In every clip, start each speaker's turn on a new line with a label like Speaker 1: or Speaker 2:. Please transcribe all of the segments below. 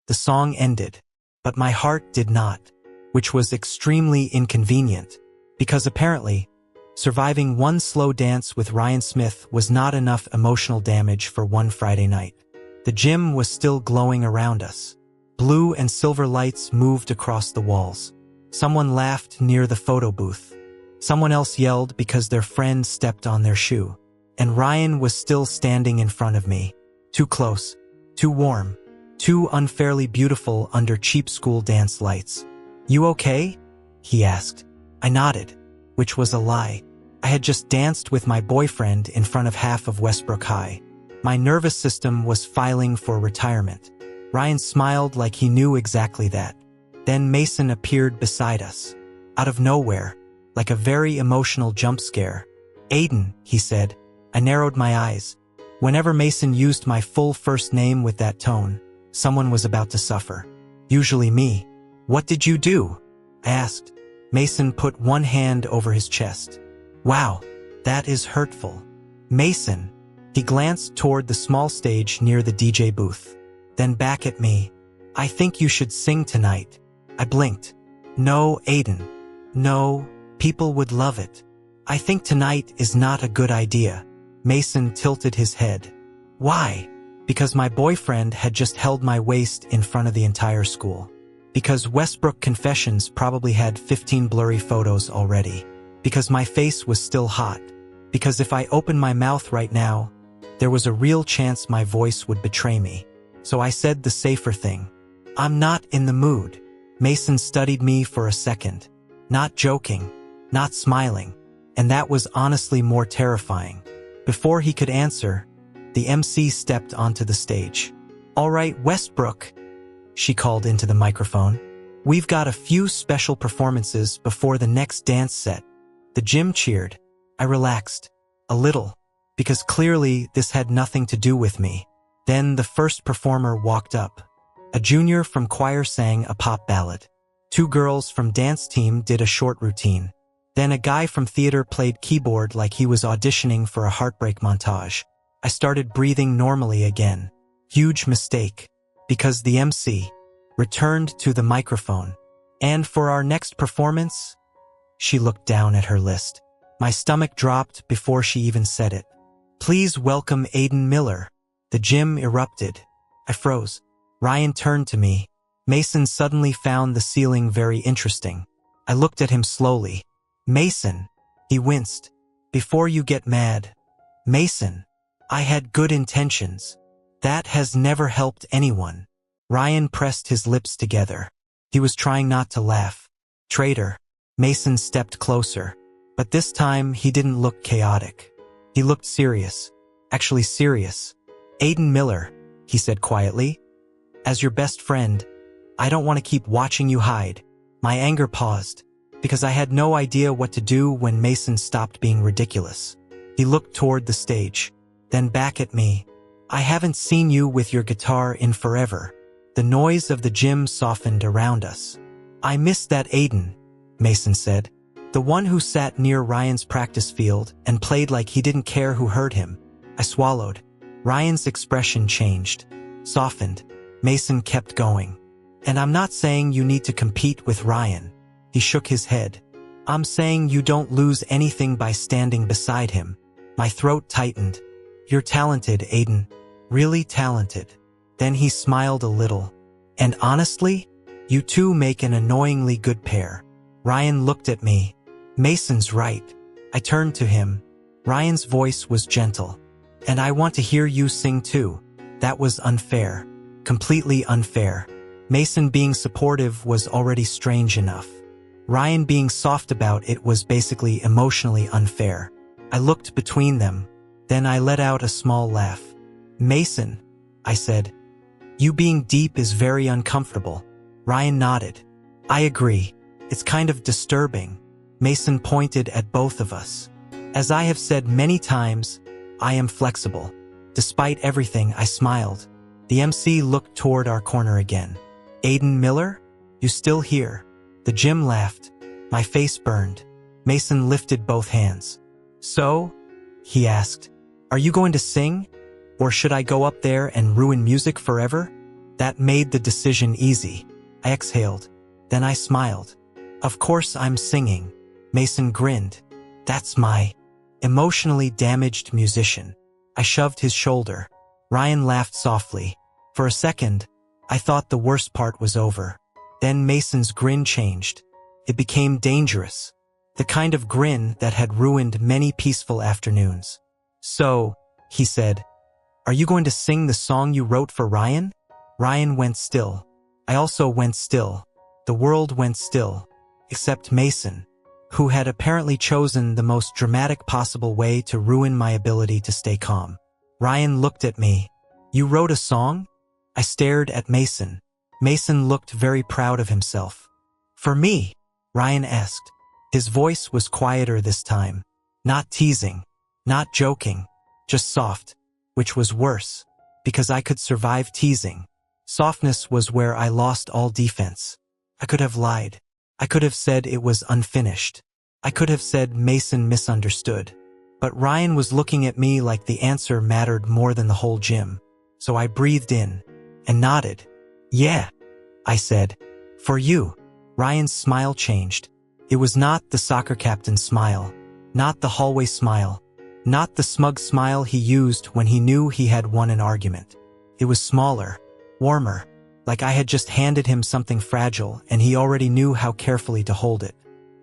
Speaker 1: The song ended, but my heart did not, which was extremely inconvenient, because apparently, surviving one slow dance with Ryan Smith was not enough emotional damage for one Friday night. The gym was still glowing around us. Blue and silver lights moved across the walls. Someone laughed near the photo booth. Someone else yelled because their friend stepped on their shoe. And Ryan was still standing in front of me. Too close, too warm, too unfairly beautiful under cheap school dance lights. "You okay?" he asked. I nodded, which was a lie. I had just danced with my boyfriend in front of half of Westbrook High. My nervous system was filing for retirement. Ryan smiled like he knew exactly that. Then Mason appeared beside us. Out of nowhere, like a very emotional jump scare. "Aiden," he said. I narrowed my eyes. Whenever Mason used my full first name with that tone, someone was about to suffer. Usually me. "What did you do?" I asked. Mason put one hand over his chest. "Wow, that is hurtful." "Mason." He glanced toward the small stage near the DJ booth. Then back at me. "I think you should sing tonight." I blinked. "No, Aiden. No, people would love it. I think tonight is not a good idea." Mason tilted his head. "Why?" "Because my boyfriend had just held my waist in front of the entire school. Because Westbrook Confessions probably had 15 blurry photos already. Because my face was still hot. Because if I opened my mouth right now, there was a real chance my voice would betray me. So I said the safer thing. I'm not in the mood." Mason studied me for a second. Not joking, not smiling, and that was honestly more terrifying. Before he could answer, the MC stepped onto the stage. "All right, Westbrook," she called into the microphone. "We've got a few special performances before the next dance set." The gym cheered. I relaxed. A little. Because clearly this had nothing to do with me. Then the first performer walked up. A junior from choir sang a pop ballad. 2 girls from dance team did a short routine. Then a guy from theater played keyboard like he was auditioning for a heartbreak montage. I started breathing normally again. Huge mistake. Because the MC returned to the microphone. "And for our next performance?" She looked down at her list. My stomach dropped before she even said it. "Please welcome Aiden Miller." The gym erupted. I froze. Ryan turned to me. Mason suddenly found the ceiling very interesting. I looked at him slowly. "Mason." He winced. "Before you get mad." "Mason, I had good intentions. That has never helped anyone." Ryan pressed his lips together. He was trying not to laugh. "Traitor." Mason stepped closer. But this time he didn't look chaotic. He looked serious. Actually serious. "Aiden Miller," he said quietly. "As your best friend, I don't want to keep watching you hide." My anger paused, because I had no idea what to do when Mason stopped being ridiculous. He looked toward the stage, then back at me. "I haven't seen you with your guitar in forever." The noise of the gym softened around us. "I miss that Aiden," Mason said. "The one who sat near Ryan's practice field and played like he didn't care who heard him." I swallowed. Ryan's expression changed, softened. Mason kept going. "And I'm not saying you need to compete with Ryan." He shook his head. "I'm saying you don't lose anything by standing beside him." My throat tightened. "You're talented, Aiden. Really talented." Then he smiled a little. "And honestly, you two make an annoyingly good pair." Ryan looked at me. "Mason's right." I turned to him. Ryan's voice was gentle. "And I want to hear you sing too." That was unfair. Completely unfair. Mason being supportive was already strange enough. Ryan being soft about it was basically emotionally unfair. I looked between them. Then I let out a small laugh. "Mason," I said, "you being deep is very uncomfortable." Ryan nodded. "I agree. It's kind of disturbing." Mason pointed at both of us. "As I have said many times, I am flexible." Despite everything, I smiled. The MC looked toward our corner again. "Aiden Miller? You still here?" The gym laughed. My face burned. Mason lifted both hands. "So?" he asked. "Are you going to sing? Or should I go up there and ruin music forever?" That made the decision easy. I exhaled. Then I smiled. Of course I'm singing. Mason grinned. That's my emotionally damaged musician. I shoved his shoulder. Ryan laughed softly. For a second, I thought the worst part was over. Then Mason's grin changed. It became dangerous. The kind of grin that had ruined many peaceful afternoons. So, he said, are you going to sing the song you wrote for Ryan? Ryan went still. I also went still. The world went still. Except Mason, who had apparently chosen the most dramatic possible way to ruin my ability to stay calm. Ryan looked at me. You wrote a song? I stared at Mason. Mason looked very proud of himself. For me? Ryan asked. His voice was quieter this time. Not teasing. Not joking. Just soft. Which was worse. Because I could survive teasing. Softness was where I lost all defense. I could have lied. I could have said it was unfinished. I could have said Mason misunderstood. But Ryan was looking at me like the answer mattered more than the whole gym. So I breathed in and nodded. Yeah, I said. For you. Ryan's smile changed. It was not the soccer captain's smile. Not the hallway smile. Not the smug smile he used when he knew he had won an argument. It was smaller, warmer, like I had just handed him something fragile and he already knew how carefully to hold it.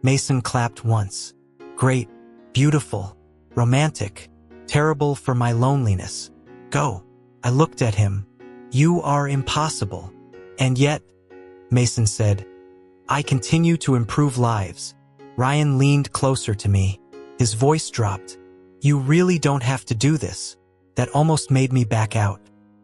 Speaker 1: Mason clapped once. Great, beautiful, romantic, terrible for my loneliness. Go. I looked at him. You are impossible. And yet, Mason said, I continue to improve lives. Ryan leaned closer to me. His voice dropped. You really don't have to do this. That almost made me back out.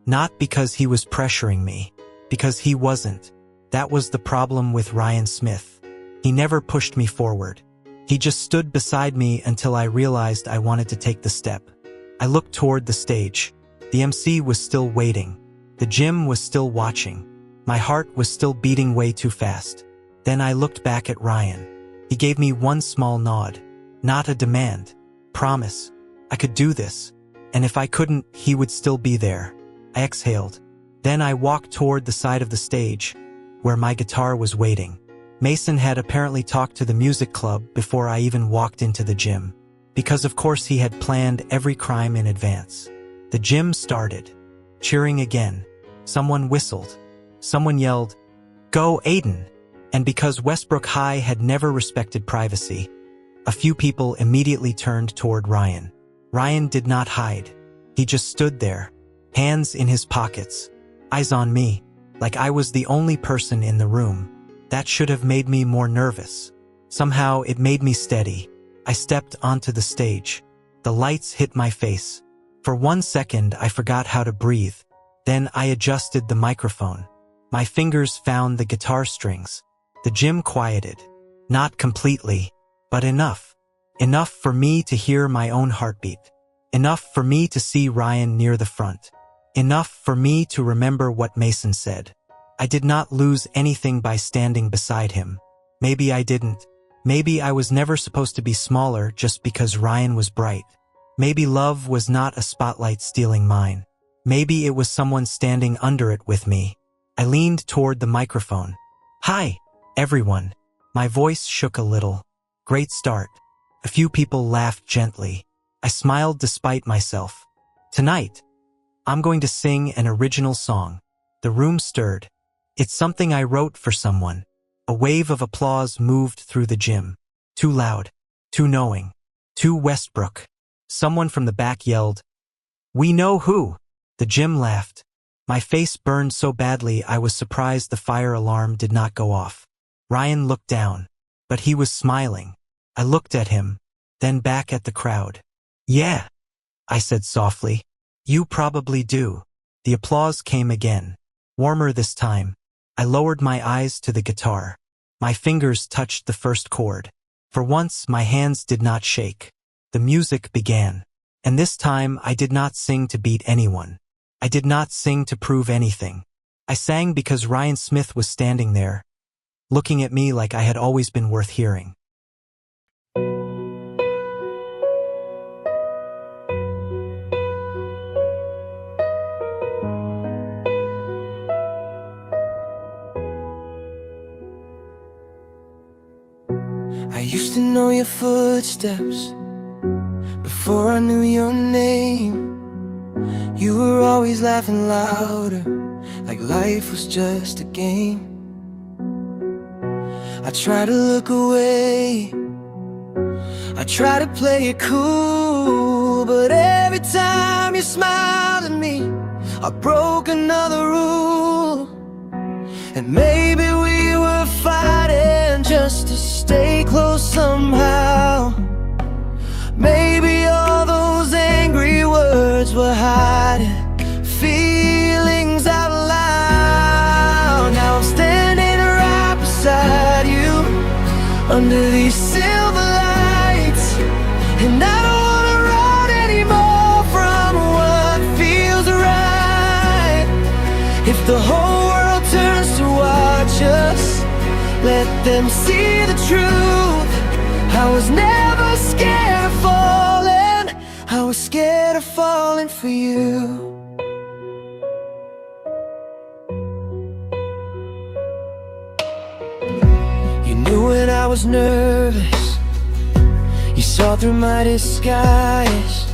Speaker 1: Not because he was pressuring me. Because he wasn't. That was the problem with Ryan Smith. He never pushed me forward. He just stood beside me until I realized I wanted to take the step. I looked toward the stage. The MC was still waiting. The gym was still watching. My heart was still beating way too fast. Then I looked back at Ryan. He gave me one small nod. Not a demand. Promise. I could do this. And if I couldn't, he would still be there. I exhaled. Then I walked toward the side of the stage, where my guitar was waiting. Mason had apparently talked to the music club before I even walked into the gym. Because of course he had planned every crime in advance. The gym started. Cheering again. Someone whistled. Someone yelled, Go Aiden! And because Westbrook High had never respected privacy, a few people immediately turned toward Ryan. Ryan did not hide. He just stood there, hands in his pockets, eyes on me, like I was the only person in the room. That should have made me more nervous. Somehow it made me steady. I stepped onto the stage. The lights hit my face. For 1 second I forgot how to breathe. Then I adjusted the microphone. My fingers found the guitar strings. The gym quieted. Not completely, but enough. Enough for me to hear my own heartbeat. Enough for me to see Ryan near the front. Enough for me to remember what Mason said. I did not lose anything by standing beside him. Maybe I didn't. Maybe I was never supposed to be smaller just because Ryan was bright. Maybe love was not a spotlight stealing mine. Maybe it was someone standing under it with me. I leaned toward the microphone. Hi, everyone. My voice shook a little. Great start. A few people laughed gently. I smiled despite myself. Tonight, I'm going to sing an original song. The room stirred. It's something I wrote for someone. A wave of applause moved through the gym. Too loud. Too knowing. Too Westbrook. Someone from the back yelled, We know who. The gym laughed. My face burned so badly I was surprised the fire alarm did not go off. Ryan looked down, but he was smiling. I looked at him, then back at the crowd. Yeah, I said softly. You probably do. The applause came again. Warmer this time. I lowered my eyes to the guitar. My fingers touched the first chord. For once, my hands did not shake. The music began. And this time, I did not sing to beat anyone. I did not sing to prove anything. I sang because Ryan Smith was standing there, looking at me like I had always been worth hearing.
Speaker 2: I used to know your footsteps before I knew your name. You were always laughing louder, like life was just a game. I try to look away, I try to play it cool, but every time you smiled at me, I broke another rule. And maybe we were fighting just to stay close somehow. Maybe all those angry words were hiding feelings out loud. Now I'm standing right beside you under these silver lights, and I don't wanna run anymore from what feels right. If the whole world turns to watch us, let them see the truth. I was never scared of falling, I was scared of falling for you. You knew when I was nervous, you saw through my disguise.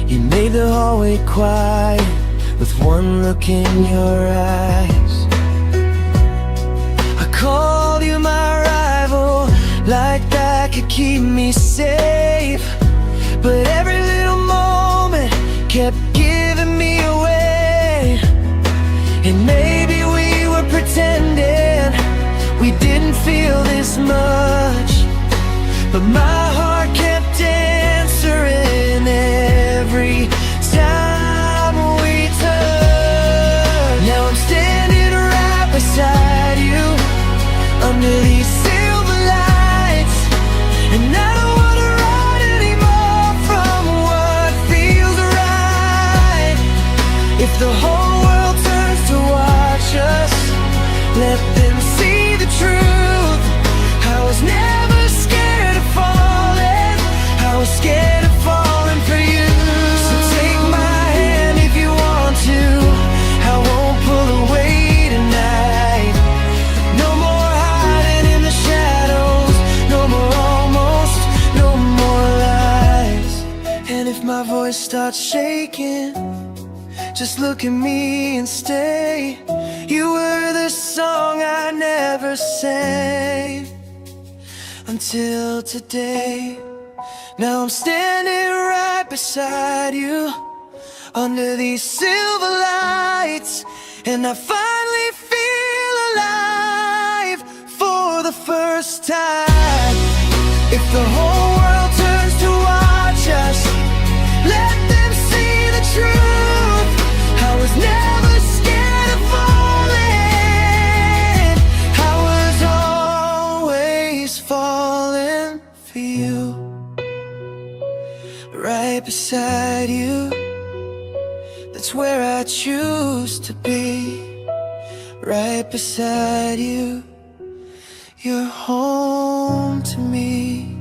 Speaker 2: You made the hallway quiet with one look in your eyes. I called you my rival, like that could keep me safe, but every little moment kept giving me away. And maybe we were pretending we didn't feel this much, but my heart kept answering every time we turned. Now I'm standing right beside you under these silver lights, and I don't wanna run anymore from what feels right. If the whole world turns to watch us, let them see the truth. I was never scared of falling, I was scared of falling for you. So take my hand if you want to, I won't pull away tonight. No more hiding in the shadows, no more almost, no more lies. And if my voice starts shaking, just look at me and stay. You were the song I never sang until today. Now I'm standing right beside you under these silver lights, and I finally feel alive for the first time. If the whole world turns to watch us, let them see the truth. I was never scared of falling, I was always falling for you. Right beside you, that's where I choose to be. Right beside you, you're home to me.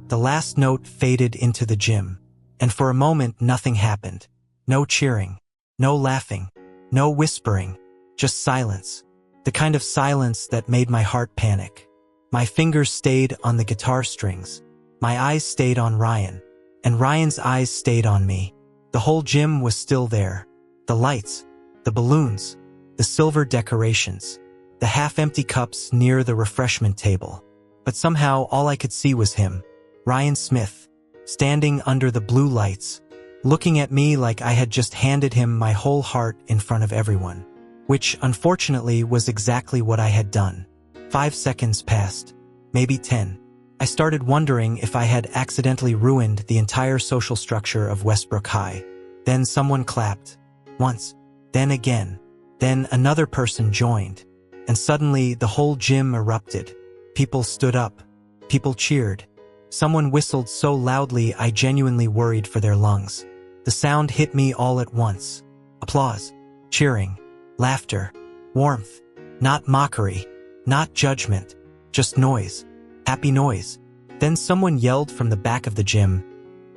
Speaker 1: The last note faded into the gym, and for a moment nothing happened. No cheering, no laughing, no whispering, just silence. The kind of silence that made my heart panic. My fingers stayed on the guitar strings. My eyes stayed on Ryan, and Ryan's eyes stayed on me. The whole gym was still there. The lights, the balloons, the silver decorations, the half-empty cups near the refreshment table. But somehow all I could see was him, Ryan Smith, standing under the blue lights, looking at me like I had just handed him my whole heart in front of everyone, which unfortunately was exactly what I had done. 5 seconds passed, maybe 10. I started wondering if I had accidentally ruined the entire social structure of Westbrook High. Then someone clapped. Once, then again, then another person joined, and suddenly the whole gym erupted. People stood up. People cheered. Someone whistled so loudly I genuinely worried for their lungs. The sound hit me all at once. Applause, cheering, laughter, warmth, not mockery, not judgment, just noise, happy noise. Then someone yelled from the back of the gym,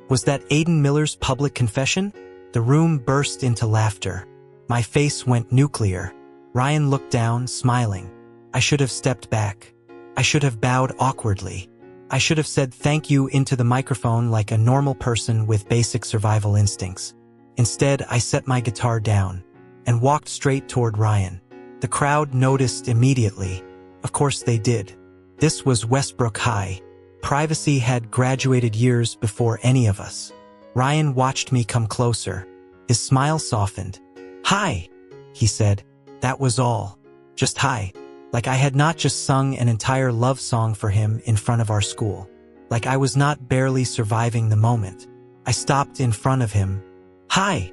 Speaker 1: "Was that Aiden Miller's public confession?" The room burst into laughter. My face went nuclear. Ryan looked down, smiling. I should have stepped back. I should have bowed awkwardly. I should have said thank you into the microphone like a normal person with basic survival instincts. Instead, I set my guitar down and walked straight toward Ryan. The crowd noticed immediately. Of course they did. This was Westbrook High. Privacy had graduated years before any of us. Ryan watched me come closer. His smile softened. "Hi," he said. That was all. Just hi. Like I had not just sung an entire love song for him in front of our school. Like I was not barely surviving the moment. I stopped in front of him. "Hi,"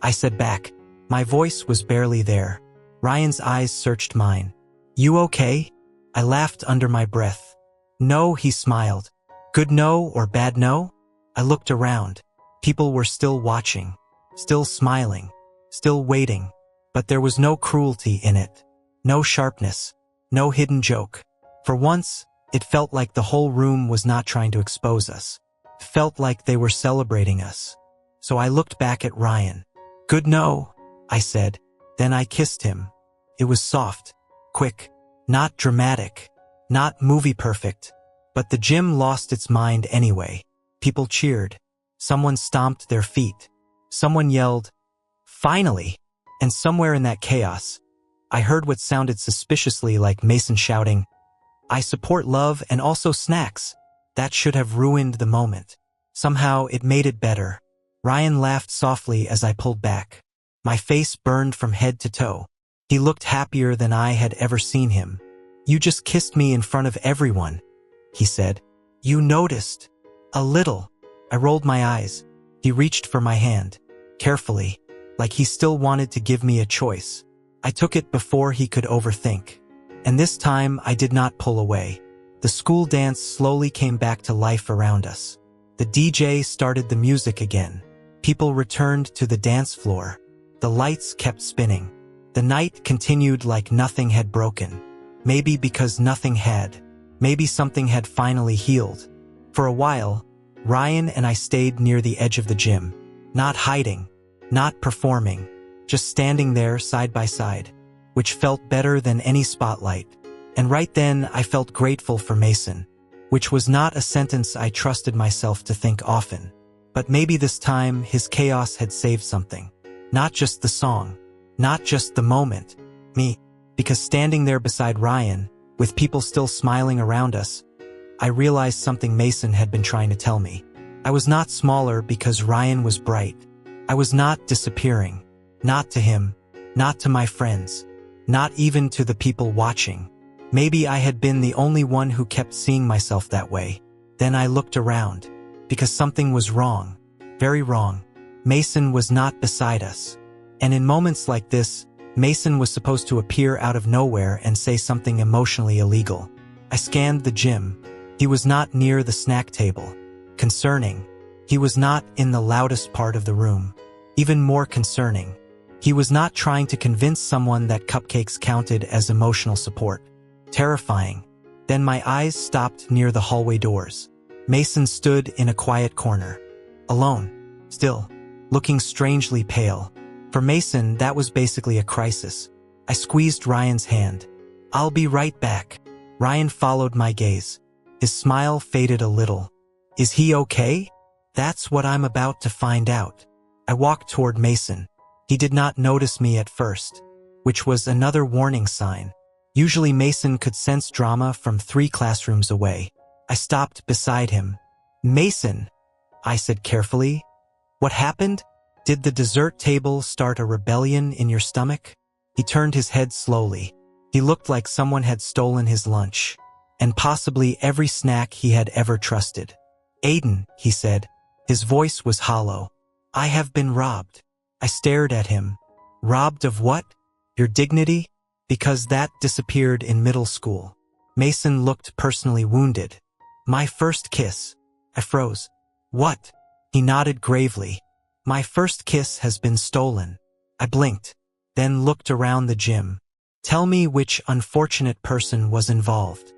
Speaker 1: I said back. My voice was barely there. Ryan's eyes searched mine. "You okay?" I laughed under my breath. "No," he smiled. "Good no or bad no?" I looked around. People were still watching, still smiling, still waiting. But there was no cruelty in it. No sharpness. No hidden joke. For once, it felt like the whole room was not trying to expose us. It felt like they were celebrating us. So I looked back at Ryan. "Good no," I said. Then I kissed him. It was soft, quick, not dramatic, not movie perfect. But the gym lost its mind anyway. People cheered. Someone stomped their feet. Someone yelled, "Finally!" And somewhere in that chaos, I heard what sounded suspiciously like Mason shouting, "I support love and also snacks." That should have ruined the moment. Somehow it made it better. Ryan laughed softly as I pulled back. My face burned from head to toe. He looked happier than I had ever seen him. "You just kissed me in front of everyone," he said. "You noticed." "A little." I rolled my eyes. He reached for my hand, carefully, like he still wanted to give me a choice. I took it before he could overthink. And this time I did not pull away. The school dance slowly came back to life around us. The DJ started the music again. People returned to the dance floor. The lights kept spinning. The night continued like nothing had broken. Maybe because nothing had. Maybe something had finally healed. For a while, Ryan and I stayed near the edge of the gym. Not hiding, not performing, just standing there side by side, which felt better than any spotlight. And right then I felt grateful for Mason, which was not a sentence I trusted myself to think often. But maybe this time his chaos had saved something. Not just the song, not just the moment, me. Because standing there beside Ryan, with people still smiling around us, I realized something Mason had been trying to tell me. I was not smaller because Ryan was bright. I was not disappearing. Not to him. Not to my friends. Not even to the people watching. Maybe I had been the only one who kept seeing myself that way. Then I looked around. Because something was wrong. Very wrong. Mason was not beside us. And in moments like this, Mason was supposed to appear out of nowhere and say something emotionally illegal. I scanned the gym. He was not near the snack table. Concerning. He was not in the loudest part of the room. Even more concerning. He was not trying to convince someone that cupcakes counted as emotional support. Terrifying. Then my eyes stopped near the hallway doors. Mason stood in a quiet corner. Alone. Still. Looking strangely pale. For Mason, that was basically a crisis. I squeezed Ryan's hand. "I'll be right back." Ryan followed my gaze. His smile faded a little. "Is he okay?" "That's what I'm about to find out." I walked toward Mason. He did not notice me at first, which was another warning sign. Usually Mason could sense drama from 3 classrooms away. I stopped beside him. "Mason," I said carefully. "What happened? Did the dessert table start a rebellion in your stomach?" He turned his head slowly. He looked like someone had stolen his lunch, and possibly every snack he had ever trusted. "Aiden," he said. His voice was hollow. "I have been robbed." I stared at him. "Robbed of what? Your dignity?" "Because that disappeared in middle school." Mason looked personally wounded. "My first kiss." I froze. "What?" He nodded gravely. "My first kiss has been stolen." I blinked, then looked around the gym. "Tell me which unfortunate person was involved."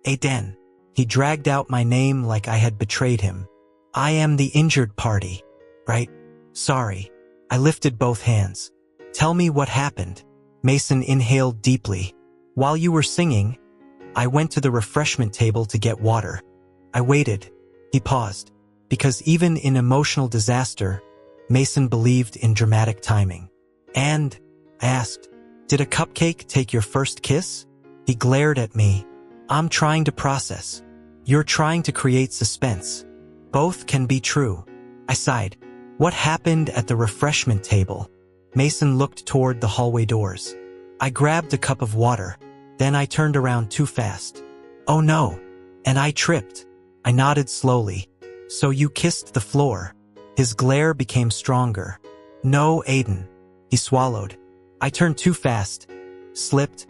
Speaker 1: "Aiden." He dragged out my name like I had betrayed him. "I am the injured party." "Right? Sorry." I lifted both hands. "Tell me what happened." Mason inhaled deeply. "While you were singing, I went to the refreshment table to get water. I waited. He paused. Because even in emotional disaster, Mason believed in dramatic timing. And, I asked, did a cupcake take your first kiss? He glared at me. I'm trying to process. You're trying to create suspense. Both can be true. I sighed. What happened at the refreshment table? Mason looked toward the hallway doors. I grabbed a cup of water. Then I turned around too fast. Oh no. And I tripped. I nodded slowly. So you kissed the floor. His glare became stronger. No, Aiden. He swallowed. I turned too fast, slipped,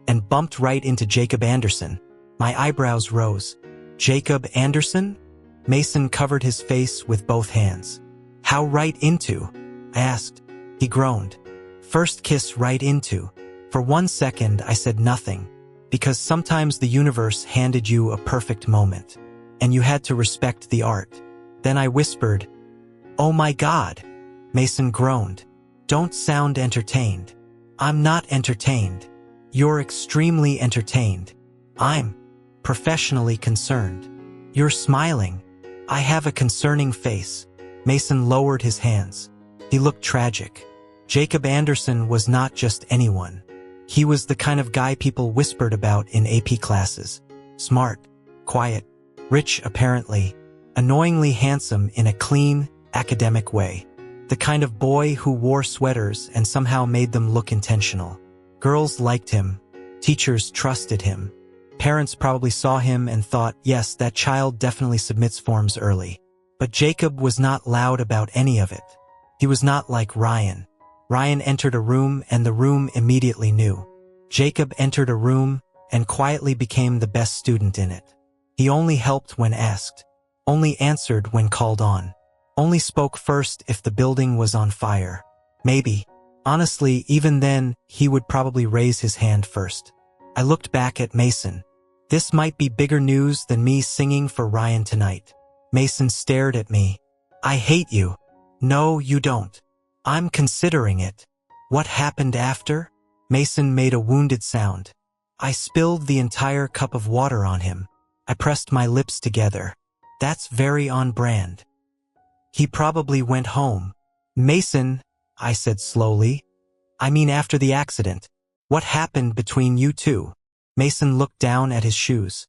Speaker 1: and bumped right into Jacob Anderson. My eyebrows rose. Jacob Anderson? Mason covered his face with both hands. How right into? I asked. He groaned. First kiss right into. For 1 second, I said nothing, because sometimes the universe handed you a perfect moment, and you had to respect the art. Then I whispered, "Oh my God." Mason groaned. Don't sound entertained. I'm not entertained. You're extremely entertained. I'm professionally concerned. You're smiling. I have a concerning face. Mason lowered his hands. He looked tragic. Jacob Anderson was not just anyone. He was the kind of guy people whispered about in AP classes. Smart, quiet, rich apparently, annoyingly handsome in a clean, academic way. The kind of boy who wore sweaters and somehow made them look intentional. Girls liked him. Teachers trusted him. Parents probably saw him and thought, yes, that child definitely submits forms early. But Jacob was not loud about any of it. He was not like Ryan. Ryan entered a room and the room immediately knew. Jacob entered a room and quietly became the best student in it. He only helped when asked, only answered when called on, only spoke first if the building was on fire. Maybe, honestly, even then, he would probably raise his hand first. I looked back at Mason. This might be bigger news than me singing for Ryan tonight. Mason stared at me. I hate you. No, you don't. I'm considering it. What happened after? Mason made a wounded sound. I spilled the entire cup of water on him. I pressed my lips together. That's very on brand. He probably went home. Mason, I said slowly. I mean after the accident. What happened between you two? Mason looked down at his shoes.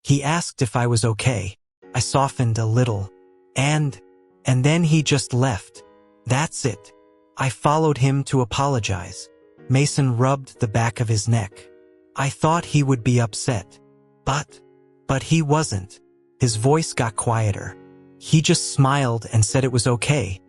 Speaker 1: He asked if I was okay. I softened a little. And then he just left. That's it. I followed him to apologize. Mason rubbed the back of his neck. I thought he would be upset. But he wasn't. His voice got quieter. He just smiled and said it was okay.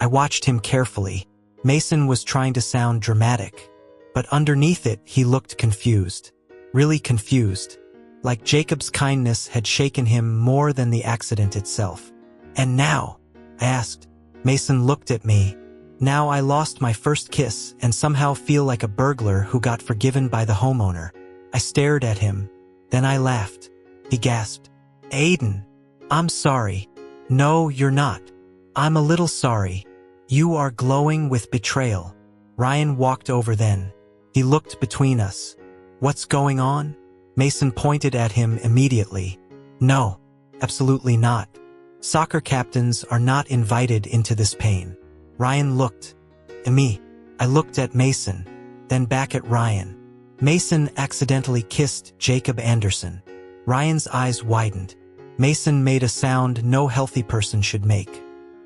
Speaker 1: I watched him carefully. Mason was trying to sound dramatic. But underneath it, he looked confused. Really confused. Like Jacob's kindness had shaken him more than the accident itself. And now? I asked. Mason looked at me. Now I lost my first kiss and somehow feel like a burglar who got forgiven by the homeowner. I stared at him. Then I laughed. He gasped. Aiden, I'm sorry. No, you're not. I'm a little sorry. You are glowing with betrayal. Ryan walked over then. He looked between us. What's going on? Mason pointed at him immediately. No, absolutely not. Soccer captains are not invited into this pain. Ryan looked at me. I looked at Mason, then back at Ryan. Mason accidentally kissed Jacob Anderson. Ryan's eyes widened. Mason made a sound no healthy person should make.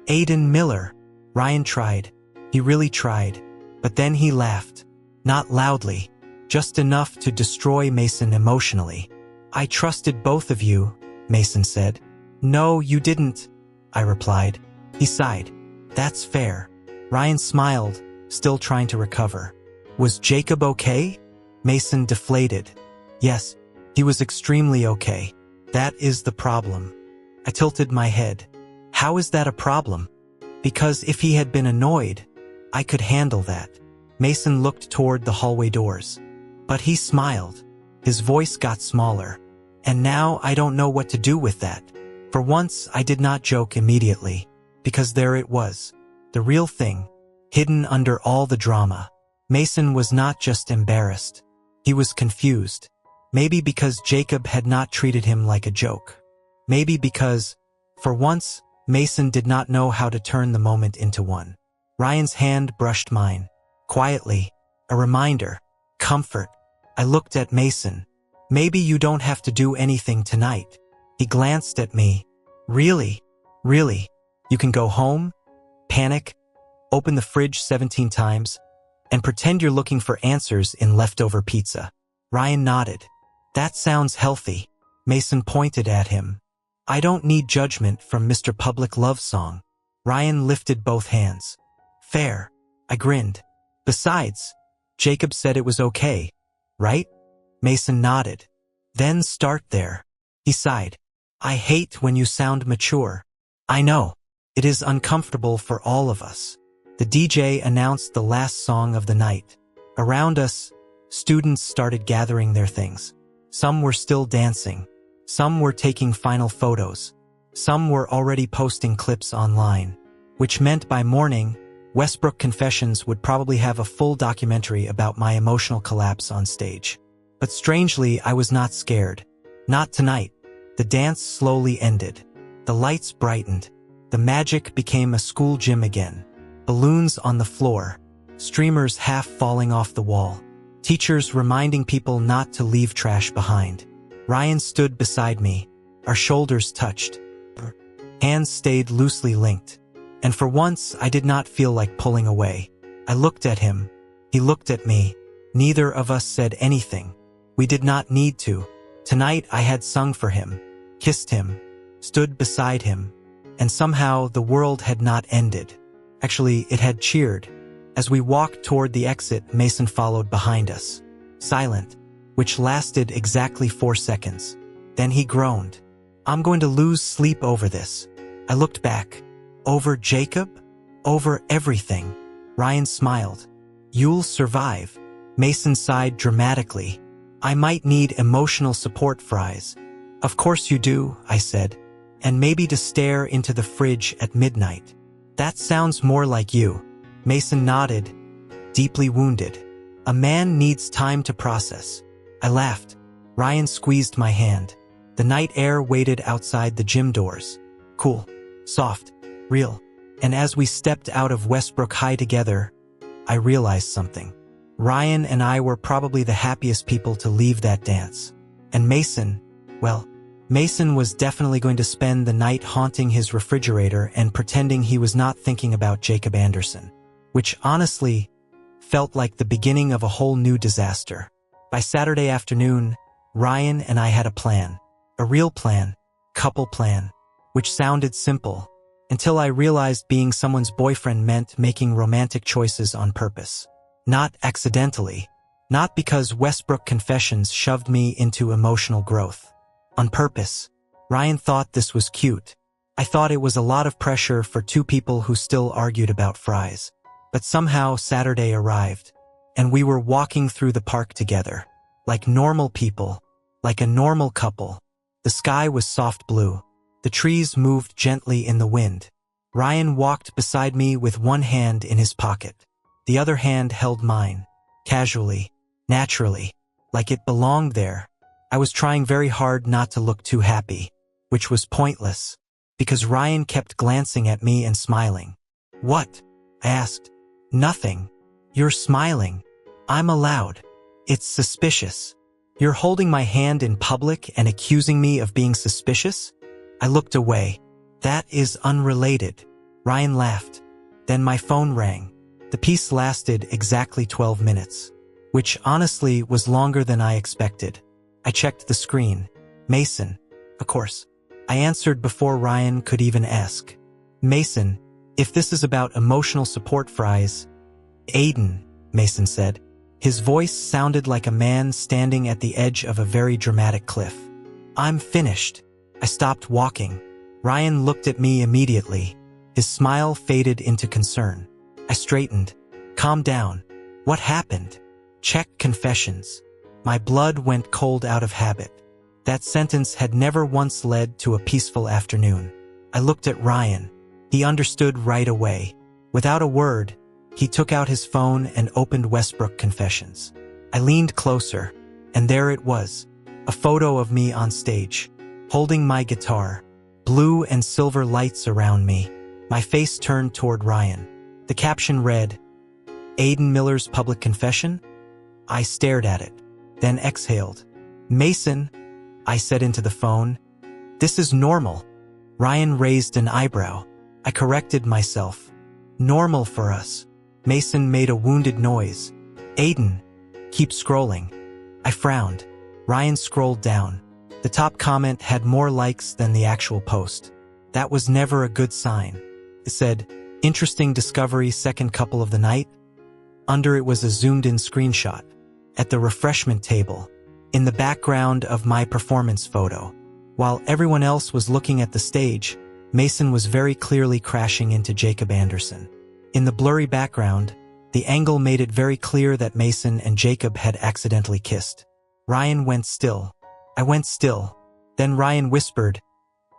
Speaker 1: Aiden Miller. Ryan tried. He really tried. But then he laughed. Not loudly. Just enough to destroy Mason emotionally. I trusted both of you, Mason said. No, you didn't, I replied. He sighed. That's fair. Ryan smiled, still trying to recover. Was Jacob okay? Mason deflated. Yes, he was extremely okay. That is the problem. I tilted my head. How is that a problem? Because if he had been annoyed, I could handle that. Mason looked toward the hallway doors. But he smiled. His voice got smaller. And now I don't know what to do with that. For once, I did not joke immediately. Because there it was. The real thing. Hidden under all the drama. Mason was not just embarrassed. He was confused. Maybe because Jacob had not treated him like a joke. Maybe because, for once, Mason did not know how to turn the moment into one. Ryan's hand brushed mine. Quietly, a reminder, comfort. I looked at Mason. Maybe you don't have to do anything tonight. He glanced at me. Really? Really? You can go home, panic, open the fridge 17 times, and pretend you're looking for answers in leftover pizza. Ryan nodded. That sounds healthy. Mason pointed at him. I don't need judgment from Mr. Public Love Song. Ryan lifted both hands. Fair. I grinned. Besides, Jacob said it was okay, right? Mason nodded. Then start there. He sighed. I hate when you sound mature. I know. It is uncomfortable for all of us. The DJ announced the last song of the night. Around us, students started gathering their things. Some were still dancing. Some were taking final photos. Some were already posting clips online. Which meant by morning, Westbrook Confessions would probably have a full documentary about my emotional collapse on stage. But strangely, I was not scared. Not tonight. The dance slowly ended. The lights brightened. The magic became a school gym again. Balloons on the floor. Streamers half falling off the wall. Teachers reminding people not to leave trash behind. Ryan stood beside me. Our shoulders touched. Hands stayed loosely linked. And for once, I did not feel like pulling away. I looked at him. He looked at me. Neither of us said anything. We did not need to. Tonight I had sung for him, kissed him, stood beside him, and somehow the world had not ended. Actually, it had cheered. As we walked toward the exit, Mason followed behind us, silent, which lasted exactly 4 seconds. Then he groaned. I'm going to lose sleep over this. I looked back. Over Jacob? Over everything. Ryan smiled. You'll survive. Mason sighed dramatically. I might need emotional support, Fries. Of course you do, I said. And maybe to stare into the fridge at midnight. That sounds more like you. Mason nodded, deeply wounded. A man needs time to process. I laughed. Ryan squeezed my hand. The night air waited outside the gym doors. Cool, soft, real. And as we stepped out of Westbrook High together, I realized something. Ryan and I were probably the happiest people to leave that dance. And Mason, well, Mason was definitely going to spend the night haunting his refrigerator and pretending he was not thinking about Jacob Anderson, which honestly felt like the beginning of a whole new disaster. By Saturday afternoon, Ryan and I had a plan, a real plan, couple plan, which sounded simple, until I realized being someone's boyfriend meant making romantic choices on purpose. Not accidentally, not because Westbrook Confessions shoved me into emotional growth. On purpose. Ryan thought this was cute. I thought it was a lot of pressure for two people who still argued about fries. But somehow Saturday arrived, and we were walking through the park together, like normal people, like a normal couple. The sky was soft blue. The trees moved gently in the wind. Ryan walked beside me with one hand in his pocket. The other hand held mine, casually, naturally, like it belonged there. I was trying very hard not to look too happy, which was pointless, because Ryan kept glancing at me and smiling. What? I asked. Nothing. You're smiling. I'm allowed. It's suspicious. You're holding my hand in public and accusing me of being suspicious? I looked away. That is unrelated. Ryan laughed. Then my phone rang. The piece lasted exactly 12 minutes, which honestly was longer than I expected. I checked the screen. Mason. Of course. I answered before Ryan could even ask. Mason, if this is about emotional support, fries. Aiden, Mason said. His voice sounded like a man standing at the edge of a very dramatic cliff. I'm finished. I stopped walking. Ryan looked at me immediately. His smile faded into concern. I straightened. Calm down. What happened? Check confessions. My blood went cold out of habit. That sentence had never once led to a peaceful afternoon. I looked at Ryan. He understood right away. Without a word, he took out his phone and opened Westbrook Confessions. I leaned closer, and there it was. A photo of me on stage, holding my guitar, blue and silver lights around me, my face turned toward Ryan. The caption read, Aiden Miller's public confession? I stared at it, then exhaled. Mason, I said into the phone. This is normal. Ryan raised an eyebrow. I corrected myself. Normal for us. Mason made a wounded noise. Aiden, keep scrolling. I frowned. Ryan scrolled down. The top comment had more likes than the actual post. That was never a good sign. It said, interesting discovery, second couple of the night. Under it was a zoomed-in screenshot. At the refreshment table, in the background of my performance photo. While everyone else was looking at the stage, Mason was very clearly crashing into Jacob Anderson. In the blurry background, the angle made it very clear that Mason and Jacob had accidentally kissed. Ryan went still. I went still. Then Ryan whispered,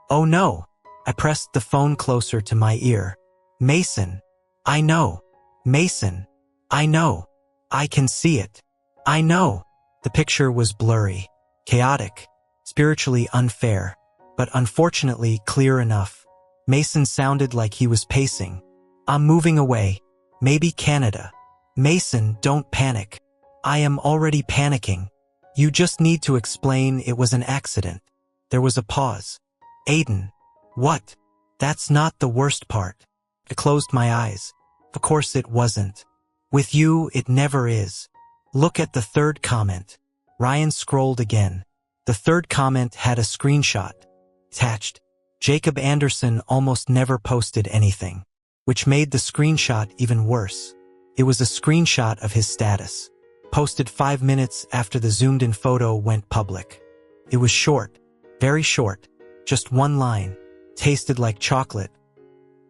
Speaker 1: Oh no! I pressed the phone closer to my ear. Mason! I know! Mason! I know! I can see it! I know! The picture was blurry, chaotic, spiritually unfair, but unfortunately clear enough. Mason sounded like he was pacing. I'm moving away. Maybe Canada. Mason, don't panic. I am already panicking. You just need to explain it was an accident. There was a pause. Aiden. What? That's not the worst part. I closed my eyes. Of course it wasn't. With you, it never is. Look at the third comment. Ryan scrolled again. The third comment had a screenshot. Attached. Jacob Anderson almost never posted anything, which made the screenshot even worse. It was a screenshot of his status, posted 5 minutes after the zoomed-in photo went public. It was short, very short, just one line, tasted like chocolate.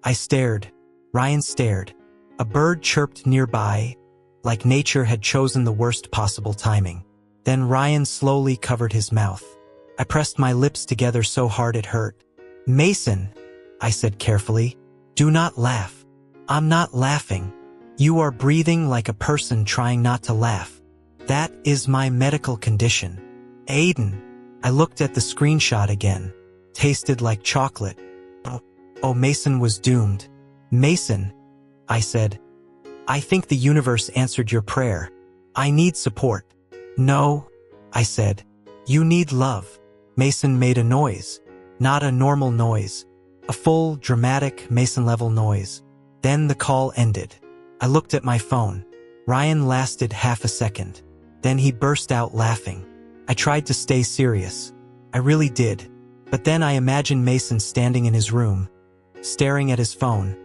Speaker 1: I stared. Ryan stared. A bird chirped nearby, like nature had chosen the worst possible timing. Then Ryan slowly covered his mouth. I pressed my lips together so hard it hurt. Mason, I said carefully, do not laugh. I'm not laughing. You are breathing like a person trying not to laugh. That is my medical condition. Aiden. I looked at the screenshot again. Tasted like chocolate. Oh, Mason was doomed. Mason, I said. I think the universe answered your prayer. I need support. No, I said. You need love. Mason made a noise. Not a normal noise. A full, dramatic, Mason-level noise. Then the call ended. I looked at my phone. Ryan lasted half a second. Then he burst out laughing. I tried to stay serious. I really did. But then I imagined Mason standing in his room, staring at his phone,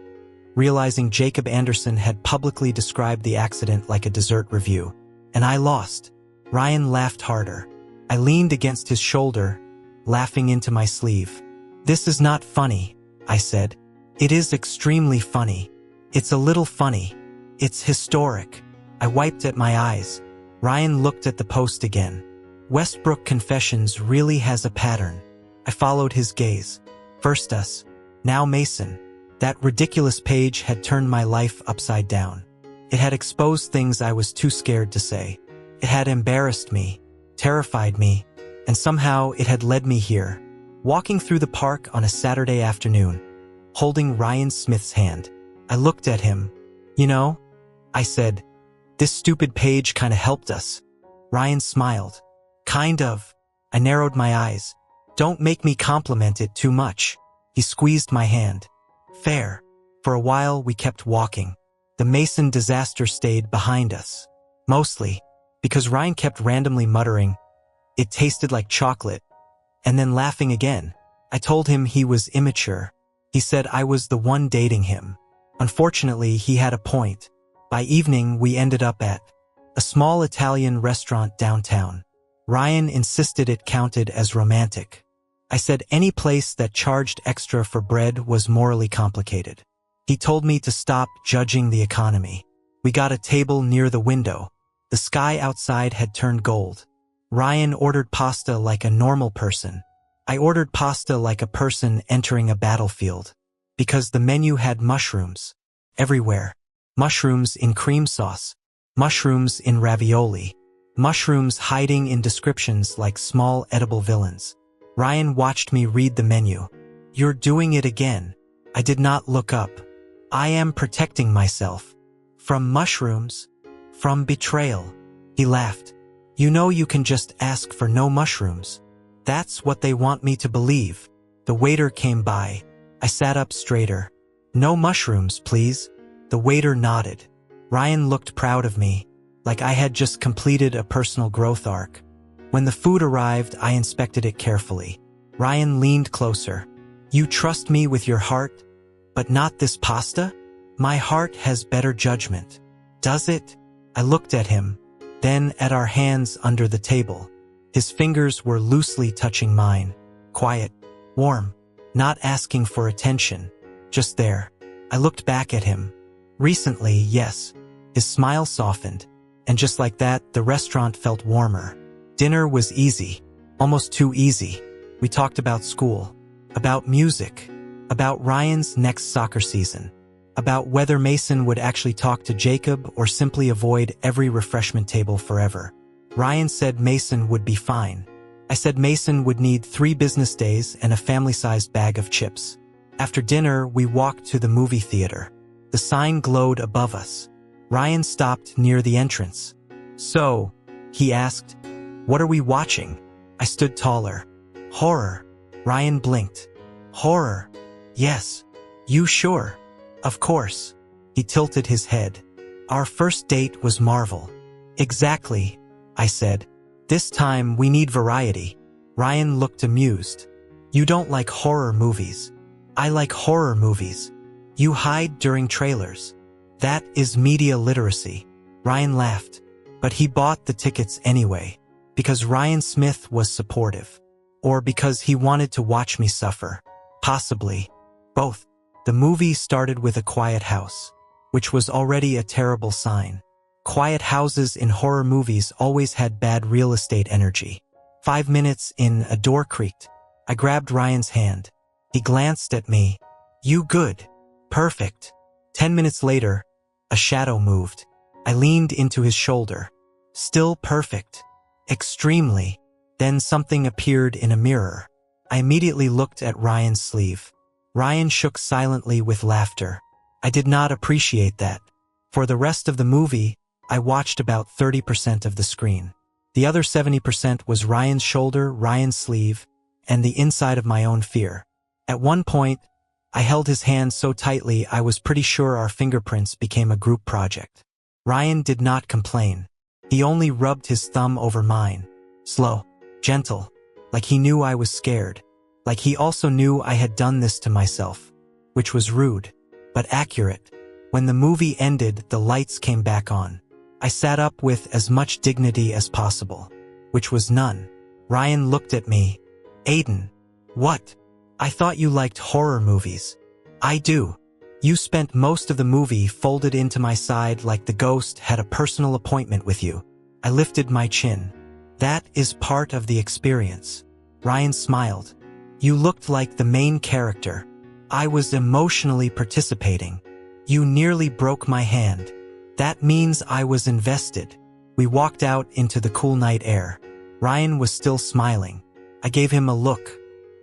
Speaker 1: realizing Jacob Anderson had publicly described the accident like a dessert review. And I lost. Ryan laughed harder. I leaned against his shoulder, laughing into my sleeve. This is not funny, I said. It is extremely funny. It's a little funny. It's historic. I wiped at my eyes. Ryan looked at the post again. Westbrook Confessions really has a pattern. I followed his gaze. First us, now Mason. That ridiculous page had turned my life upside down. It had exposed things I was too scared to say. It had embarrassed me, terrified me, and somehow it had led me here, walking through the park on a Saturday afternoon, holding Ryan Smith's hand. I looked at him. You know, I said, this stupid page kinda helped us. Ryan smiled. Kind of. I narrowed my eyes. Don't make me compliment it too much. He squeezed my hand. Fair. For a while we kept walking. The Mason disaster stayed behind us. Mostly because Ryan kept randomly muttering, it tasted like chocolate, and then laughing again. I told him he was immature. He said I was the one dating him. Unfortunately, he had a point. By evening, we ended up at a small Italian restaurant downtown. Ryan insisted it counted as romantic. I said any place that charged extra for bread was morally complicated. He told me to stop judging the economy. We got a table near the window. The sky outside had turned gold. Ryan ordered pasta like a normal person. I ordered pasta like a person entering a battlefield. Because the menu had mushrooms. Everywhere. Mushrooms in cream sauce. Mushrooms in ravioli. Mushrooms hiding in descriptions like small edible villains. Ryan watched me read the menu. You're doing it again. I did not look up. I am protecting myself. From mushrooms? From betrayal. He laughed. You know you can just ask for no mushrooms. That's what they want me to believe. The waiter came by. I sat up straighter. No mushrooms, please. The waiter nodded. Ryan looked proud of me, like I had just completed a personal growth arc. When the food arrived, I inspected it carefully. Ryan leaned closer. You trust me with your heart, but not this pasta? My heart has better judgment. Does it? I looked at him, then at our hands under the table. His fingers were loosely touching mine. Quiet, warm, not asking for attention. Just there. I looked back at him. Recently, yes. His smile softened, and just like that, the restaurant felt warmer. Dinner was easy, almost too easy. We talked about school, about music, about Ryan's next soccer season, about whether Mason would actually talk to Jacob or simply avoid every refreshment table forever. Ryan said Mason would be fine. I said Mason would need 3 business days and a family-sized bag of chips. After dinner, we walked to the movie theater. The sign glowed above us. Ryan stopped near the entrance. So, he asked, what are we watching? I stood taller. Horror. Ryan blinked. Horror. Yes. You sure? Of course. He tilted his head. Our first date was Marvel. Exactly, I said. This time we need variety. Ryan looked amused. You don't like horror movies. I like horror movies. You hide during trailers. That is media literacy. Ryan laughed, but he bought the tickets anyway, because Ryan Smith was supportive, or because he wanted to watch me suffer. Possibly. Both. The movie started with a quiet house, which was already a terrible sign. Quiet houses in horror movies always had bad real estate energy. 5 minutes in, a door creaked. I grabbed Ryan's hand. He glanced at me. You good. Perfect. 10 minutes later, a shadow moved. I leaned into his shoulder. Still perfect. Extremely. Then something appeared in a mirror. I immediately looked at Ryan's sleeve. Ryan shook silently with laughter. I did not appreciate that. For the rest of the movie, I watched about 30% of the screen. The other 70% was Ryan's shoulder, Ryan's sleeve, and the inside of my own fear. At one point, I held his hand so tightly I was pretty sure our fingerprints became a group project. Ryan did not complain. He only rubbed his thumb over mine. Slow, gentle, like he knew I was scared. Like he also knew I had done this to myself, which was rude, but accurate. When the movie ended, the lights came back on. I sat up with as much dignity as possible, which was none. Ryan looked at me. Aiden. What? I thought you liked horror movies. I do. You spent most of the movie folded into my side like the ghost had a personal appointment with you. I lifted my chin. That is part of the experience. Ryan smiled. You looked like the main character. I was emotionally participating. You nearly broke my hand. That means I was invested. We walked out into the cool night air. Ryan was still smiling. I gave him a look.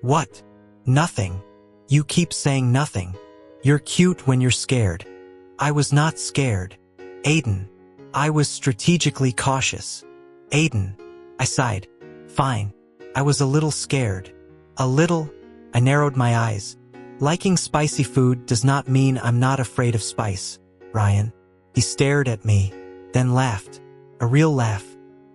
Speaker 1: What? Nothing. You keep saying nothing. You're cute when you're scared. I was not scared. Aiden. I was strategically cautious. Aiden. I sighed. Fine. I was a little scared. A little. I narrowed my eyes. Liking spicy food does not mean I'm not afraid of spice, Ryan. He stared at me, then laughed. A real laugh.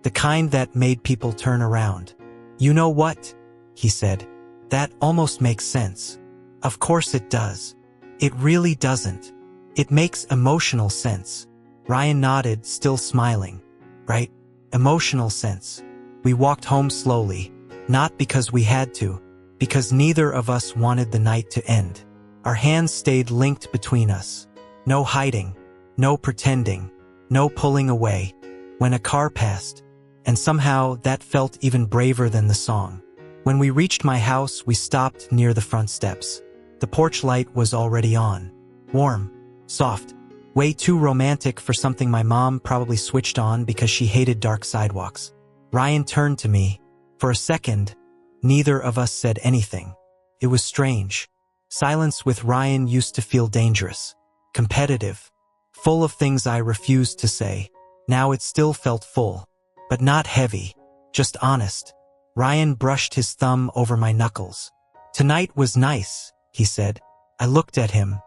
Speaker 1: The kind that made people turn around. You know what? He said. That almost makes sense. Of course it does. It really doesn't. It makes emotional sense. Ryan nodded, still smiling. Right? Emotional sense. We walked home slowly, not because we had to, because neither of us wanted the night to end. Our hands stayed linked between us. No hiding, no pretending, no pulling away. When a car passed, and somehow that felt even braver than the song. When we reached my house, we stopped near the front steps. The porch light was already on. Warm, soft, Way too romantic for something my mom probably switched on because she hated dark sidewalks. Ryan turned to me. For a second, neither of us said anything. It was strange. Silence with Ryan used to feel dangerous, competitive, full of things I refused to say. Now it still felt full, but not heavy, just honest. Ryan brushed his thumb over my knuckles. Tonight was nice, he said. I looked at him.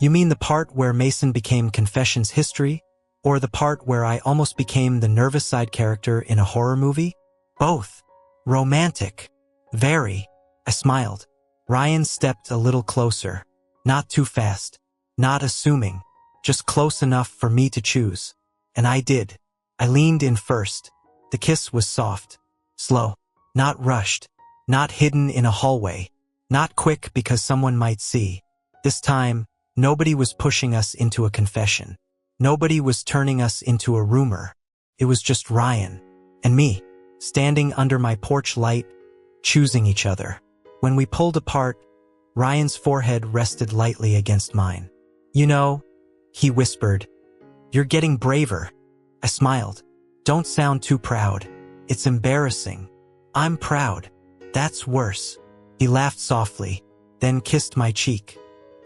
Speaker 1: You mean the part where Mason became Confessions history? Or the part where I almost became the nervous side character in a horror movie? Both. Romantic. Very. I smiled. Ryan stepped a little closer. Not too fast. Not assuming. Just close enough for me to choose. And I did. I leaned in first. The kiss was soft. Slow. Not rushed. Not hidden in a hallway. Not quick because someone might see. This time, nobody was pushing us into a confession. Nobody was turning us into a rumor. It was just Ryan and me, standing under my porch light, choosing each other. When we pulled apart, Ryan's forehead rested lightly against mine. You know, he whispered, you're getting braver. I smiled. Don't sound too proud. It's embarrassing. I'm proud. That's worse. He laughed softly, then kissed my cheek.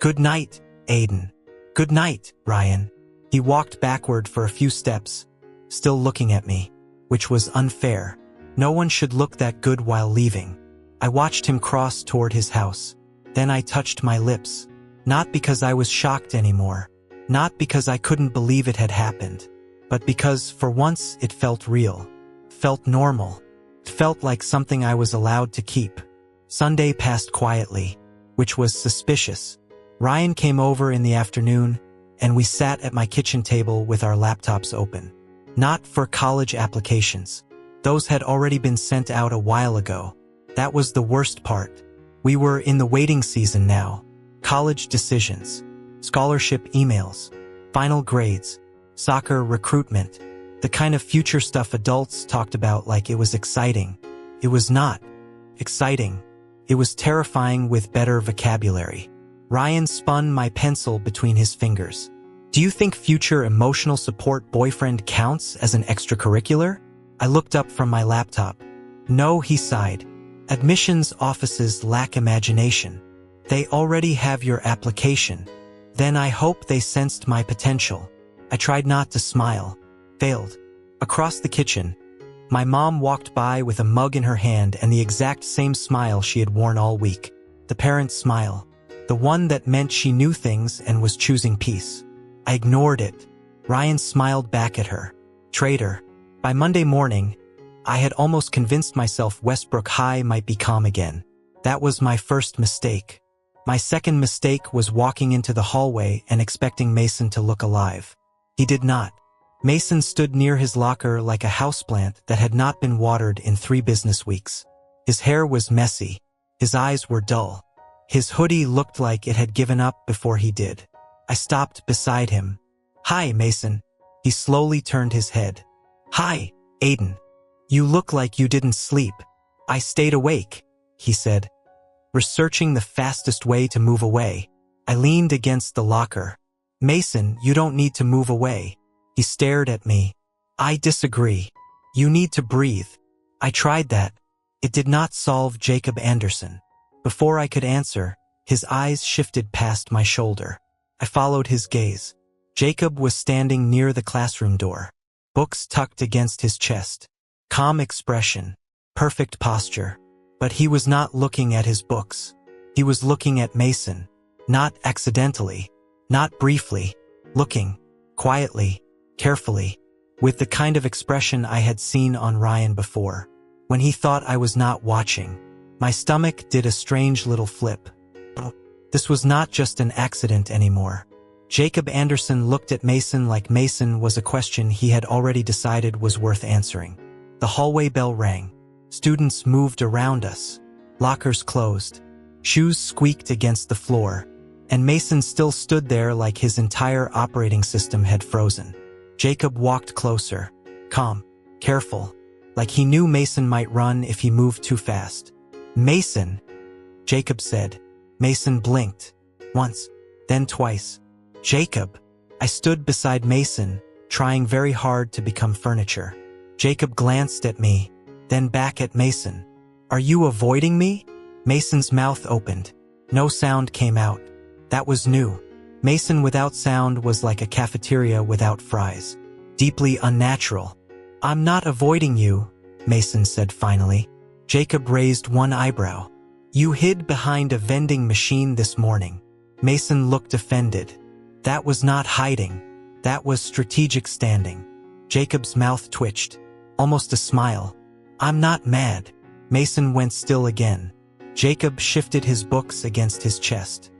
Speaker 1: Good night, Aiden. Good night, Ryan. He walked backward for a few steps, still looking at me, which was unfair. No one should look that good while leaving. I watched him cross toward his house. Then I touched my lips. Not because I was shocked anymore. Not because I couldn't believe it had happened. But because, for once, it felt real. Felt normal. It felt like something I was allowed to keep. Sunday passed quietly, which was suspicious. Ryan came over in the afternoon, and we sat at my kitchen table with our laptops open. Not for college applications. Those had already been sent out a while ago. That was the worst part. We were in the waiting season now. College decisions, scholarship emails, final grades, soccer recruitment, the kind of future stuff adults talked about like it was exciting. It was not exciting. It was terrifying with better vocabulary. Ryan spun my pencil between his fingers. Do you think future emotional support boyfriend counts as an extracurricular? I looked up from my laptop. No, he sighed. Admissions offices lack imagination. They already have your application. Then I hope they sensed my potential. I tried not to smile. Failed. Across the kitchen, my mom walked by with a mug in her hand and the exact same smile she had worn all week. The parent smile. The one that meant she knew things and was choosing peace. I ignored it. Ryan smiled back at her. Traitor. By Monday morning, I had almost convinced myself Westbrook High might be calm again. That was my first mistake. My second mistake was walking into the hallway and expecting Mason to look alive. He did not. Mason stood near his locker like a houseplant that had not been watered in 3 business weeks. His hair was messy. His eyes were dull. His hoodie looked like it had given up before he did. I stopped beside him. Hi, Mason. He slowly turned his head. Hi, Aiden. You look like you didn't sleep. I stayed awake, he said, researching the fastest way to move away. I leaned against the locker. Mason, you don't need to move away. He stared at me. I disagree. You need to breathe. I tried that. It did not solve Jacob Anderson. Before I could answer, his eyes shifted past my shoulder. I followed his gaze. Jacob was standing near the classroom door, books tucked against his chest. Calm expression, perfect posture. But he was not looking at his books. He was looking at Mason. Not accidentally, not briefly, looking, quietly, carefully, with the kind of expression I had seen on Ryan before. When he thought I was not watching, my stomach did a strange little flip. This was not just an accident anymore. Jacob Anderson looked at Mason like Mason was a question he had already decided was worth answering. The hallway bell rang. Students moved around us. Lockers closed. Shoes squeaked against the floor. And Mason still stood there like his entire operating system had frozen. Jacob walked closer. Calm. Careful. Like he knew Mason might run if he moved too fast. Mason, Jacob said. Mason blinked. Once. Then twice. Jacob. I stood beside Mason, trying very hard to become furniture. Jacob glanced at me, then back at Mason. Are you avoiding me? Mason's mouth opened. No sound came out. That was new. Mason without sound was like a cafeteria without fries. Deeply unnatural. I'm not avoiding you, Mason said finally. Jacob raised one eyebrow. You hid behind a vending machine this morning. Mason looked offended. That was not hiding. That was strategic standing. Jacob's mouth twitched. Almost a smile. I'm not mad. Mason went still again. Jacob shifted his books against his chest.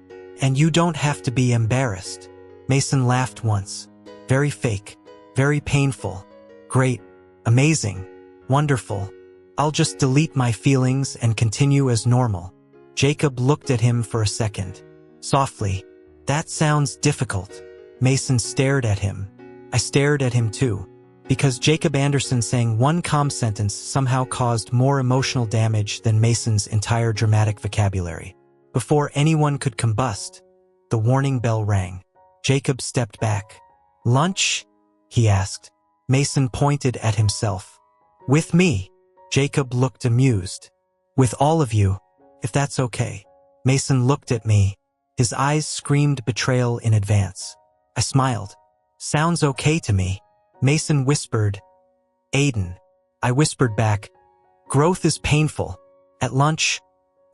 Speaker 1: And you don't have to be embarrassed. Mason laughed once. Very fake. Very painful. Great. Amazing. Wonderful. I'll just delete my feelings and continue as normal. Jacob looked at him for a second. Softly. That sounds difficult. Mason stared at him. I stared at him too. Because Jacob Anderson saying one calm sentence somehow caused more emotional damage than Mason's entire dramatic vocabulary. Before anyone could combust, the warning bell rang. Jacob stepped back. Lunch? He asked. Mason pointed at himself. With me? Jacob looked amused. With all of you, if that's okay. Mason looked at me. His eyes screamed betrayal in advance. I smiled. Sounds okay to me. Mason whispered, Aiden. I whispered back, growth is painful. At lunch,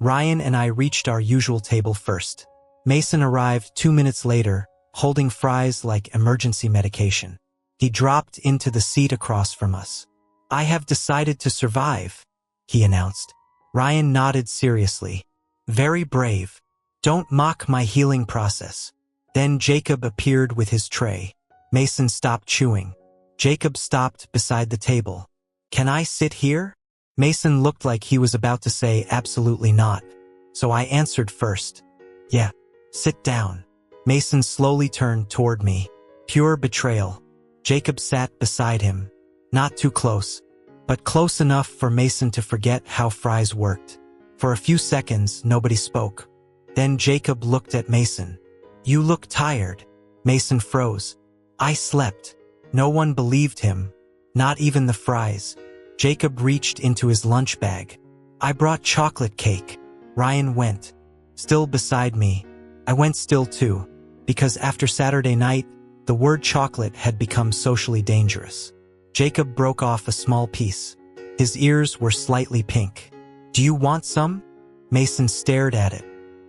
Speaker 1: Ryan and I reached our usual table first. Mason arrived 2 minutes later, holding fries like emergency medication. He dropped into the seat across from us. I have decided to survive, he announced. Ryan nodded seriously. Very brave. Don't mock my healing process. Then Jacob appeared with his tray. Mason stopped chewing. Jacob stopped beside the table. Can I sit here? Mason looked like he was about to say absolutely not. So I answered first. Yeah, sit down. Mason slowly turned toward me. Pure betrayal. Jacob sat beside him. Not too close, but close enough for Mason to forget how fries worked. For a few seconds, nobody spoke. Then Jacob looked at Mason. You look tired. Mason froze. I slept. No one believed him. Not even the fries. Jacob reached into his lunch bag. I brought chocolate cake. Ryan went. Still beside me. I went still too, because after Saturday night, the word chocolate had become socially dangerous. Jacob broke off a small piece. His ears were slightly pink. Do you want some? Mason stared at it.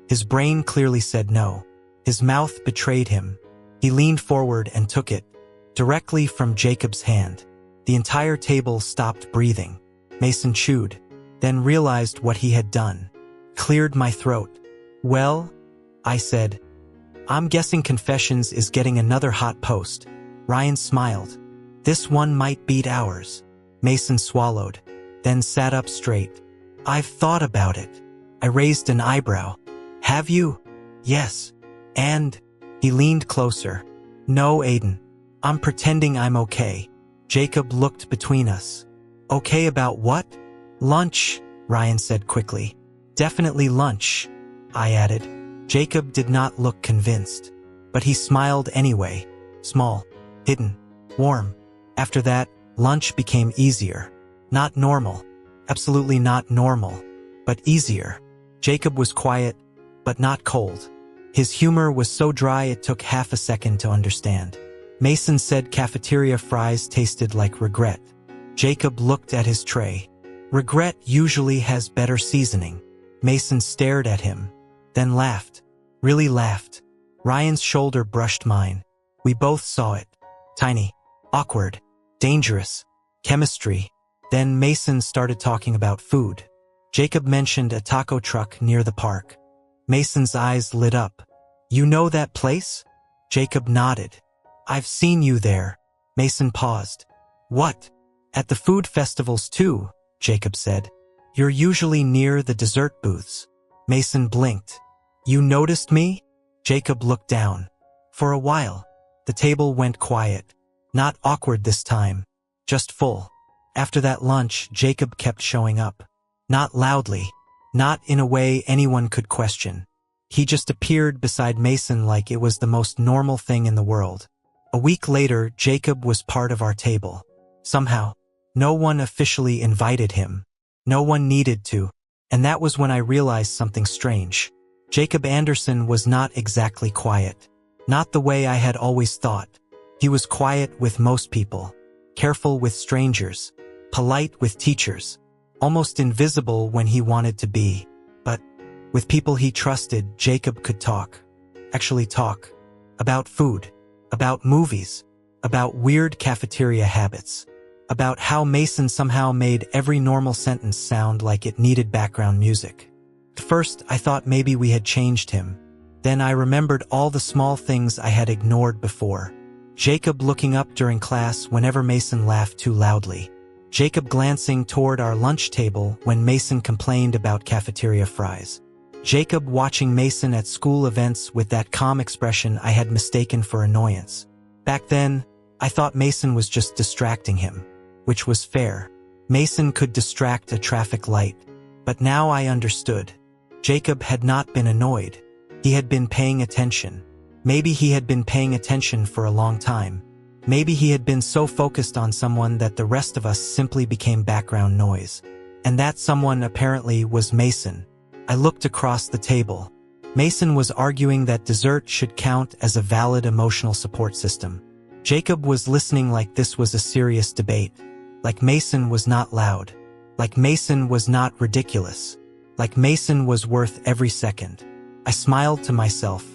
Speaker 1: His brain clearly said no. His mouth betrayed him. He leaned forward and took it, directly from Jacob's hand. The entire table stopped breathing. Mason chewed, then realized what he had done. Cleared my throat. Well, I said, I'm guessing Confessions is getting another hot post. Ryan smiled. This one might beat ours. Mason swallowed, then sat up straight. I've thought about it. I raised an eyebrow. Have you? Yes. And? He leaned closer. No, Aiden. I'm pretending I'm okay. Jacob looked between us. Okay about what? Lunch, Ryan said quickly. Definitely lunch, I added. Jacob did not look convinced, but he smiled anyway. Small, hidden, warm. After that, lunch became easier. Not normal. Absolutely not normal, but easier. Jacob was quiet, but not cold. His humor was so dry it took half a second to understand. Mason said cafeteria fries tasted like regret. Jacob looked at his tray. Regret usually has better seasoning. Mason stared at him, then laughed. Really laughed. Ryan's shoulder brushed mine. We both saw it. Tiny, awkward, dangerous, chemistry. Then Mason started talking about food. Jacob mentioned a taco truck near the park. Mason's eyes lit up. You know that place? Jacob nodded. I've seen you there. Mason paused. What? At the food festivals too, Jacob said. You're usually near the dessert booths. Mason blinked. You noticed me? Jacob looked down. For a while, the table went quiet. Not awkward this time, just full. After that lunch, Jacob kept showing up. Not loudly, not in a way anyone could question. He just appeared beside Mason like it was the most normal thing in the world. A week later, Jacob was part of our table. Somehow, no one officially invited him. No one needed to. And that was when I realized something strange. Jacob Anderson was not exactly quiet. Not the way I had always thought. He was quiet with most people, careful with strangers, polite with teachers, almost invisible when he wanted to be. But with people he trusted, Jacob could talk. Actually talk. About food. About movies. About weird cafeteria habits. About how Mason somehow made every normal sentence sound like it needed background music. At first, I thought maybe we had changed him. Then I remembered all the small things I had ignored before. Jacob looking up during class whenever Mason laughed too loudly. Jacob glancing toward our lunch table when Mason complained about cafeteria fries. Jacob watching Mason at school events with that calm expression I had mistaken for annoyance. Back then, I thought Mason was just distracting him, which was fair. Mason could distract a traffic light. But now I understood. Jacob had not been annoyed. He had been paying attention. Maybe he had been paying attention for a long time. Maybe he had been so focused on someone that the rest of us simply became background noise. And that someone apparently was Mason. I looked across the table. Mason was arguing that dessert should count as a valid emotional support system. Jacob was listening like this was a serious debate. Like Mason was not loud. Like Mason was not ridiculous. Like Mason was worth every second. I smiled to myself.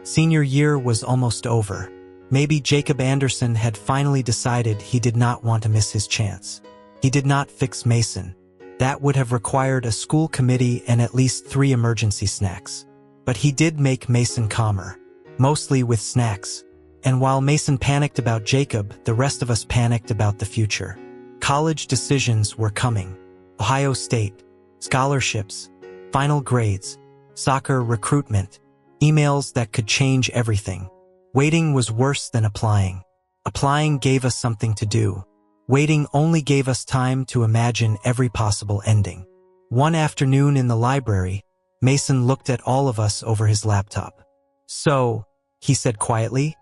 Speaker 1: Senior year was almost over. Maybe Jacob Anderson had finally decided he did not want to miss his chance. He did not fix Mason. That would have required a school committee and at least 3 emergency snacks. But he did make Mason calmer. Mostly with snacks. And while Mason panicked about Jacob, the rest of us panicked about the future. College decisions were coming. Ohio State, scholarships, final grades, soccer recruitment, emails that could change everything. Waiting was worse than applying. Applying gave us something to do. Waiting only gave us time to imagine every possible ending. One afternoon in the library, Mason looked at all of us over his laptop. "So," he said quietly,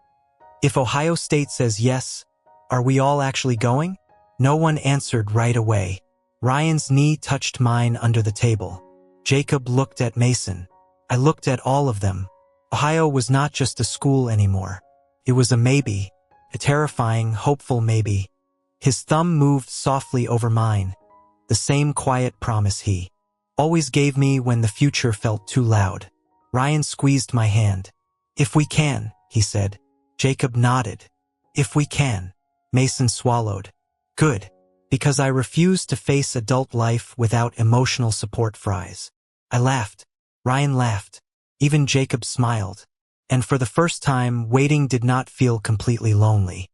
Speaker 1: "if Ohio State says yes, are we all actually going?" No one answered right away. Ryan's knee touched mine under the table. Jacob looked at Mason. I looked at all of them. Ohio was not just a school anymore. It was a maybe, a terrifying, hopeful maybe. His thumb moved softly over mine, the same quiet promise he always gave me when the future felt too loud. Ryan squeezed my hand. "If we can," he said. Jacob nodded. "If we can." Mason swallowed. "Good, because I refused to face adult life without emotional support fries." I laughed. Ryan laughed. Even Jacob smiled. And for the first time, waiting did not feel completely lonely.